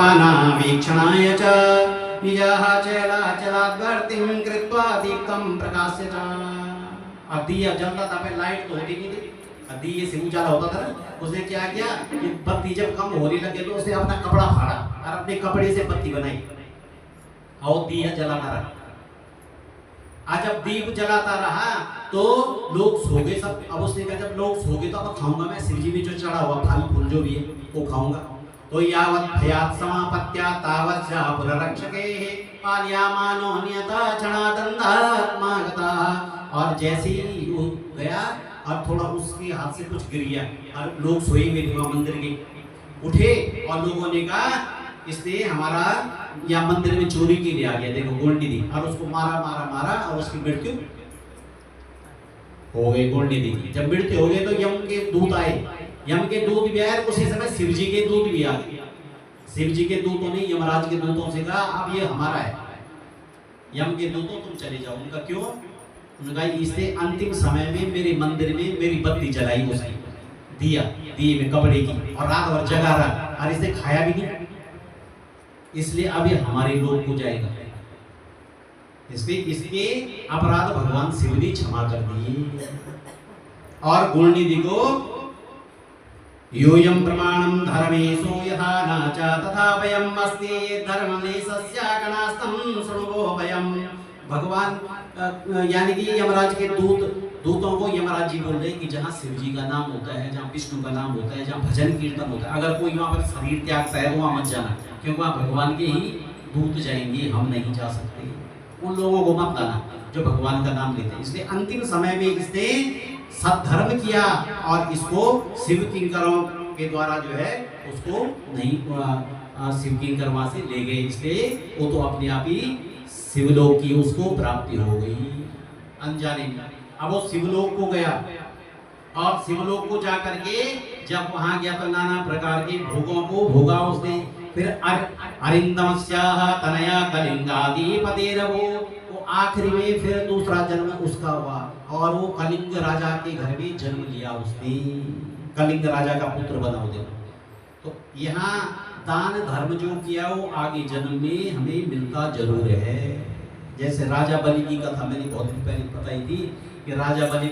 वीक्षणाय च निजः चलाचलाद्वर्तिं कृत्वा दीप्तं प्रकाश्य च। अब दिया जलता था, पे लाइट तो होती नहीं थी, अब दिए से उजाला होता था ना। उसने क्या किया कि बत्ती जब कम होने लगे तो उसने अपना कपड़ा फाड़ा और अपने कपड़े से बत्ती बनाई और दिया जलाता रहा। आज जब दीप जलाता रहा तो लोग सो गए सब। अब उसने कहा जब लोग सो गए तो अब खाऊंगा मैं शिव जी में जो चढ़ा हुआ फल फूल जो भी है वो खाऊंगा। तो यावत् भयात् समापत्या तावत् च पुररक्षके पालयामानो हन्यता क्षणादन्धात्मागता। और जैसे ही वो गया और थोड़ा उसके हाथ से कुछ गिर गया और लोग सोए हुए थे मंदिर के, उठे और लोगों ने कहा इसने हमारा या मंदिर में चोरी के लिए आ गया, देखो गोल्डी दी, और उसको मारा मारा मारा और उसकी मृत्यु हो गई गोल्डी दी की। जब मृत्यु हो गई तो यम के दूत आए, यम के दूत भी आए, उसी समय शिव जी के दूत भी आ गए। शिव जी के दूतों ने यमराज के दूतों से कहा अब ये हमारा है, यम के दूतों तुम चले जाओ। उनका क्यों? उन्होंने कहा इसने अंतिम समय में मेरे मंदिर में मेरी बत्ती जलाई, उसकी दिया दिए में कपड़े की, और रात भर जगा रहा और इसने खाया भी नहीं, इसलिए अभी हमारे लोग को जाएगा। इसलिए इसके अपराध भगवान शिव ने क्षमा कर दिए। और गुणनिधि को योयम प्रमाणम धर्मेशो यथा नाचा तथा वयम अस्ति धर्मनेशस्य गणास्तम शृणुवो वयम। भगवान यानी कि यमराज के दूतों को यमराज जी बोल रहे कि जहाँ शिव जी का नाम होता है, जहाँ विष्णु का नाम होता है, जहाँ भजन कीर्तन होता है, अगर कोई वहाँ पर शरीर त्यागता है तो वहाँ मत जाना, क्योंकि वहाँ भगवान के ही दूत जाएंगे, हम नहीं जा सकते। उन लोगों को मत लाना जो भगवान का नाम लेते हैं। इसलिए अंतिम समय में इसने सद्धर्म किया और इसको शिव किंकरों के द्वारा जो है उसको नहीं शिव किंकर वहाँ से ले गए, इसलिए वो तो अपने आप ही शिवलोक की उसको प्राप्ति हो गई अनजाने में। अब वो शिवलोक को गया और शिवलोक को जा करके जब वहां गया तो नाना प्रकार के भोगों को भोगा उसने। फिर अरिंदमस्याः तनया कलिंगाधिपतेरवो, वो आखिरी में फिर दूसरा जन्म उसका हुआ और वो कलिंग राजा के घर में जन्म लिया उसने, कलिंग राजा का पुत्र बना वो। तो यहाँ दान धर्म जो किया वो आगे जन्म में हमें मिलता जरूर है। जैसे राजा बलि की कथा मैंने बहुत दिन पहले बताई थी कि राजा बलि